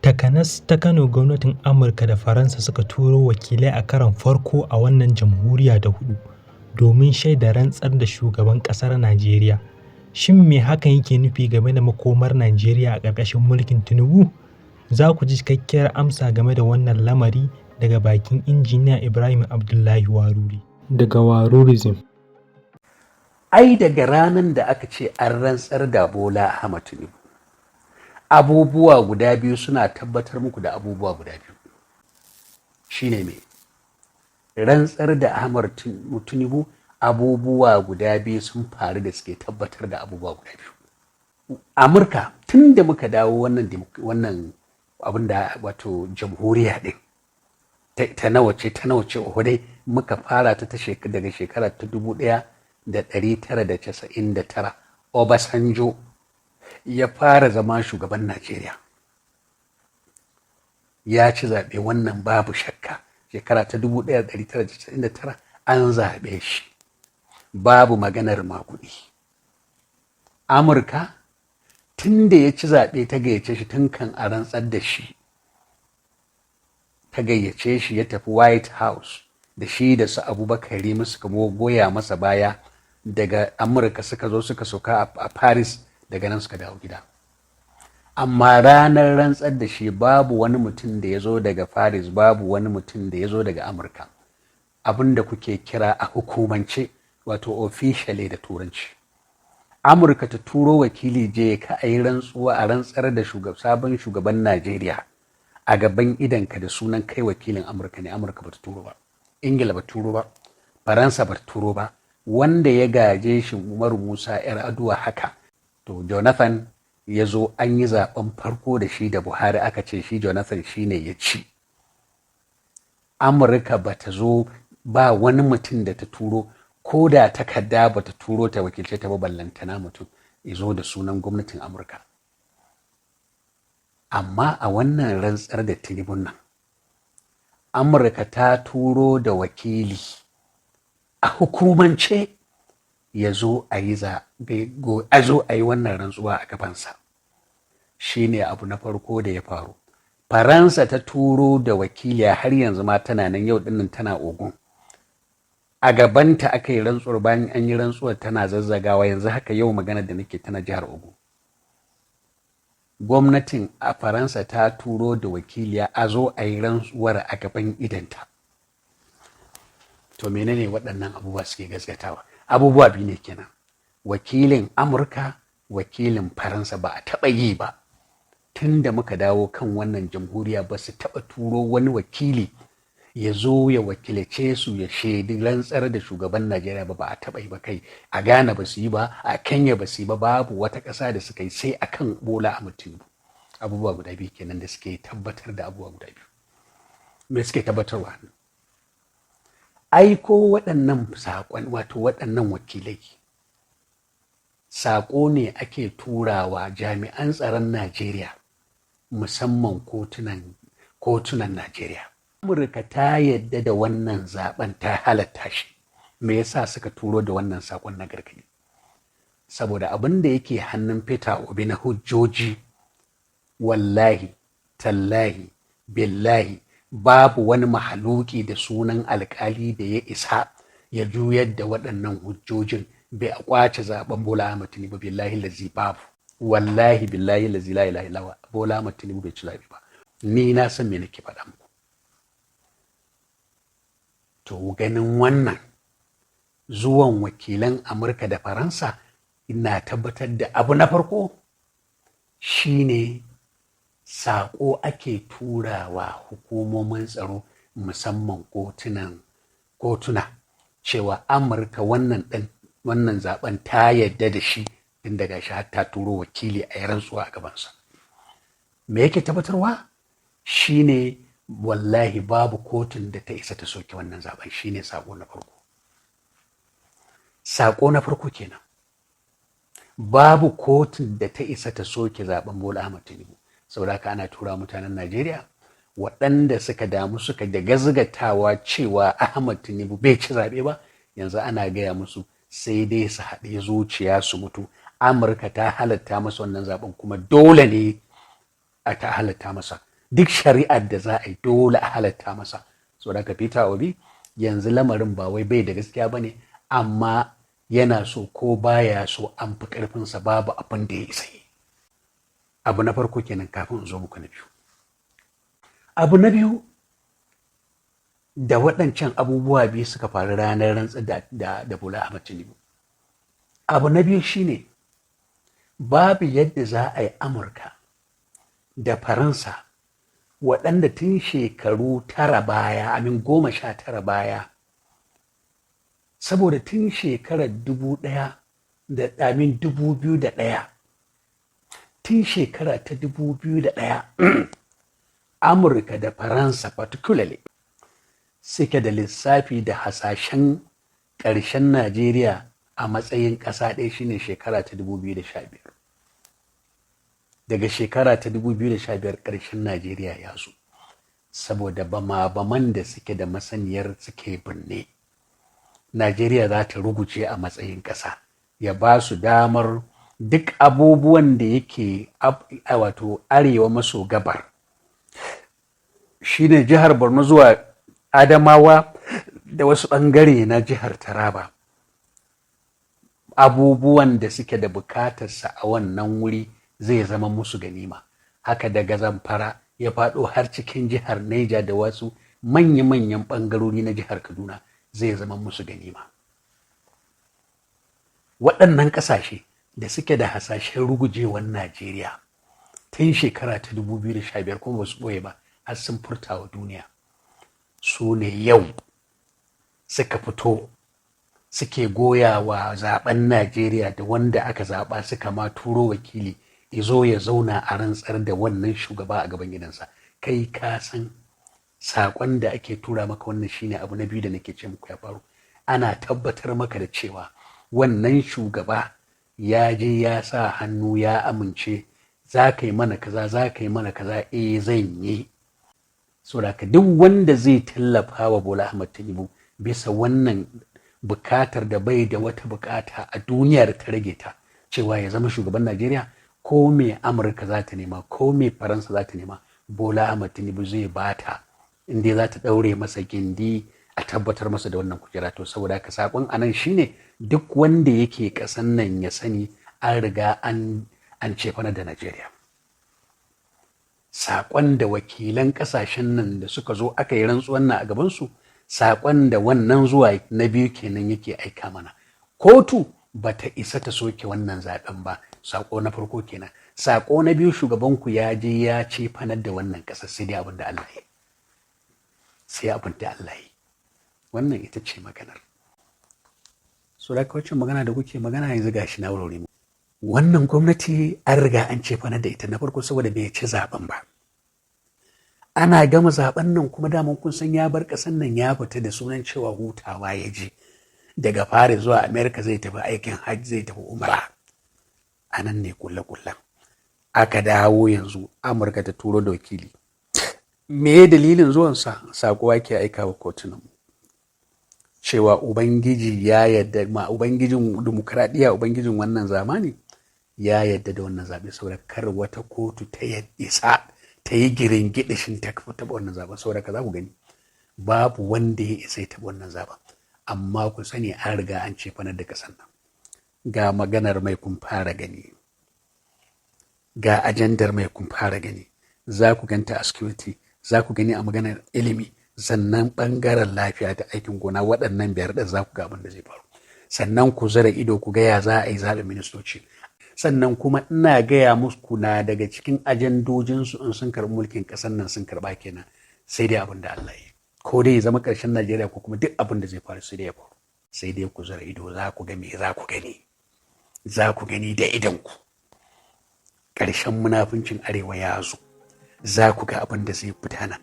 Takanas ta Kano gwamnatin Amurka da Faransa suka turo wakilai a karon farko a wannan jamhuriya ta hudu domin shaida rantsar da shugaban ƙasar Najeriya. Shin me hakan yake nufi game da makomar Najeriya a ƙarƙashin mulkin Tinubu? Za ku ji cikakkiyar amsa game da wannan lamari daga bakin Injiniya Ibrahim Abdullahi Waruri. Daga Warurism. Ai daga ranar da aka ce an rantsar da Bola Ahmed Tinubu, abubuwa guda biyu suna tabbatar muku da abubuwa guda biyu. Shine me? Rantsar da Ahmed Tinubu, abubuwa guda biyu sun faru da suke tabbatar da abubuwa guda biyu. Amurka tun da muka dawo wannan abin da wato jamhuriya ɗin ta nawace dai muka fara ta daga shekara ta 1999 Obasanjo ya fara zama shugaban Najeriya. Ya ci zaɓe, wannan babu shakka. Shekara ta 1999 an zaɓe shi, babu maganar maguɗi. Amurka tun da ya ci zaɓe ta gayyace shi tun kan a rantsar da shi, ta gayyace shi ya tafi White House da shi da su Abubakar Rimi suka goya masa baya. Daga Amurka suka zo suka sauka a Paris, daga nan suka dawo gida. Amma ranar rantsar da shi babu wani mutum da ya zo daga Paris, babu wani mutum da ya zo daga Amurka, abin da kuke kira a hukumance wato officially da turanci. Amurka ta turo wakili je ka a yi rantsuwa a rantsar da sabon shugaban Najeriya a gaban idanka da sunan kai wakilin Amurka ne. Amurka ba ta turo ba, Ingila ba turo ba, Faransa ba turo ba. Wanda ya gaje shi Umaru Musa 'yar aduwa haka, to Jonathan ya zo an yi zaben farko da shi da Buhari, aka ce shi Jonathan shine ya ci. Amurka ba ta zo, ba wani mutum da ta turo, ko da takarda ba ta turo ta wakilce ta ba, ballantana mutum ya zo da sunan gwamnatin Amurka. Amma a wannan rantsar da Tinubu nan, Amurka ta turo da wakili a hukumance ya zo a yi wannan rantsuwa a gabansa. Shi ne abu na farko da ya faru. Faransa ta turo da wakiliya, har yanzu ma tana nan, yau dinnan tana Ogun. A gabanta aka yi rantsuwar, bayan an yi rantsuwar tana zazzagawa, yanzu haka yau magana da nake tana jihar Ogun. Gwamnatin a Faransa ta turo da wakiliya a zo a yi rantsuwar a gaban idanta. To menene waɗannan abubuwa suke gaskatawa? Abubuwa biyu ne kenan. Wakilin Amurka, wakilin Faransa ba a taɓa yi ba. Tun da muka dawo kan wannan jamhuriya ba su taɓa turo wani wakili ya zo ya wakilce su ya shaidi rantsar da shugaban Najeriya ba a taɓa yi ba. Kai a Ghana ba su yi ba, a Kenya ba su yi ba, babu wata ƙasa da suka yi, sai akan Bola Ahmed Tinubu. Abubuwa guda biyu kenan da suke tabbatar da abubuwa guda biyu. Me suke tabbatarwa? Aiko waɗannan saƙon, wato waɗannan wakilai, saƙo ne ake turawa jami'an tsaron Najeriya, musamman kotunan Najeriya. Amurka ta yadda da wannan zaben, ta halatta shi. Me yasa suka turo da wannan saƙon na gargaɗi? Saboda abin da yake hannun Peter Obi na hujjoji, wallahi tallahi billahi babu wani mahaluki da sunan alkali da ya isa ya juyar da waɗannan hujjojin bai a kwace zaben Bola Ahmed Tinubu. Billahi lazi babu, wallahi billahi lazi la ilaha illa Bola Ahmed Tinubu bai ci zabe ba. Ni na san me nake faɗa muku. To ganin wannan zuwan wakilan Amurka da Faransa, ina tabbatar da abu na farko shine saƙo ake turawa hukumomin tsaro, musamman kotuna, cewa Amurka wannan zaben ta yadda da shi, tun daga shi har ta turo wakili a yi rantsuwa a gabansa. Me yake tabbatarwa? Shine wallahi babu kotun da ta isa ta soke wannan zaben. Shine saƙo na farko. Saƙo na farko kenan. Babu kotun da ta isa ta soke zaben Bola Ahmed Tinubu. Saboda haka ana tura mutanen Najeriya waɗanda suka damu, suka da gazgatawa cewa Ahmed Tinubu bai ci zaɓe ba, yanzu ana gaya musu sai dai su haɗe zuciya su mutu. Amurka ta halatta masa wannan zaben, kuma dole ne a ta halatta masa. duk shari'ar da za a yi dole a halatta masa. Saboda haka Peter Obi yanzu lamarin ba wai bai da gaskiya ba ne, amma yana so ko baya so an fi ƙarfinsa, babu abin da ya isa yi. Abu na farko kenan kafin in zo muku na biyu. Abu na biyu, da waɗancan abubuwa biyu suka faru ranar rantsar da Bola Ahmed Tinubu. Abu na biyu shine babu yadda za a yi Amurka da Faransa, waɗanda tun shekaru 19 baya, saboda tun shekarar 2001, tun shekara ta 2001 Amurka da Faransa particularly suke da lissafi da hasashen ƙarshen Najeriya a matsayin ƙasa ɗaya shine shekara ta 2015. Daga shekara ta 2015 ƙarshen Najeriya ya zo, saboda bama-baman da suke da masaniyar suke binne. Najeriya za ta ruguje a matsayin ƙasa, ya ba su damar duk abubuwan da yake wato arewa maso gabar, shine jihar Borno zuwa Adamawa da wasu ɓangare na jihar Taraba, abubuwan da suke da bukatarsa a wannan wuri zai zama musu ganima. Haka daga Zamfara ya faɗo har cikin jihar Neja da wasu manya-manyan ɓangarori na jihar Kaduna zai zama musu ganima. Waɗannan ƙasashe da suke da hasashen rugujewar Najeriya tun shekara ta 2015 kuma ba su ɓoye ba, har sun furta wa duniya, su ne yau suka fito suke goya wa zaben Najeriya da wanda aka zaɓa, suka ma turo wakili izo ya zauna a rantsar da wannan shugaba a gaban gidansa. Kai ka san saƙon da ake tura maka, wannan shine abu na biyu da nake ce muku ya faru. Ana tabbatar maka da cewa wannan shugaba ya je ya sa hannu ya amince, za ka yi mana kaza, za ka yi mana kaza, zan yi. Saboda haka duk wanda zai tallafa wa Bola Ahmed Tinubu bisa wannan bukatar da bai da wata bukata a duniya da ta rage ta, cewa ya zama shugaban Najeriya, ko me Amurka za ta nema, ko me Faransa za ta nema, Bola Ahmed Tinubu zai bata, inda za ta daure masa gindi a tabbatar masa da wannan kujera. To saboda haka sakon anan shine duk wanda yake kasan nan ya sani an riga an cefana da Najeriya. Sakon da wakilan kasashen nan da suka zo aka yi rantsuwan nan a gabansu, sakon da wannan zuwa na biyu kenan yake aika mana. Kotu bata isa ta soke wannan zaben ba. Sako na farko kenan. Sako na biyu, shugabanku ya je ya cefanar da wannan ƙasar, sai dai abin da Allah ya yi. Sai abin da Allah ya yi. Wannan ita ce maganar. So da kawacin magana da kuke magana yanzu gashi na wurare mu. Wannan gwamnati an riga an cefanar da ita na farko saboda bai ci zaben ba. Ana gama zaben nan kuma daman kun san ya bar ƙasar nan ya fita da sunan cewa hutawa ya je. Daga Paris zuwa America zai tafi aikin hajji, zai tafi umara. A nan ne kulle-kullen. Aka dawo yanzu Amurka ta turo da wakili. Me dalilin zuwansa? Sako ake aika wa kotunan mu, cewa Ubangiji ya yadda, ma Ubangijin dimokuraɗiyya, Ubangijin wannan zamani ya yadda da wannan zaɓe, saboda kar wata kotu ta isa ta yi girin-gidishin ta taɓa wannan zaɓen. Saboda ka za ku gani babu wanda ya isa ya taɓa wannan zaɓen, amma ku sani an riga an cefanar da ƙasar nan. Ga maganar mai kun fara gani, ga ajandar mai kun fara gani, za ku ganta a security, za ku gani a maganar ilimi, sannan ɓangaren lafiya da aikin gona, waɗannan biyar ɗin za ku ga abin da zai faru. Sannan ku zara ido ku gaya za a yi zaɓen ministoci. Sannan kuma ina gaya musu na daga cikin ajandojinsu in sun karɓi mulkin ƙasar nan sun karɓa kenan, sai dai abin da Allah ya yi. Ko dai ya zama ƙarshen Najeriya ko kuma duk abin da zai faru sai dai ya faru. Sai dai ku zara ido, za ku ga me za ku gani. Za ku gani da idanku. Ƙarshen munafuncin arewa ya zo. Za ku ga abin da zai gudana.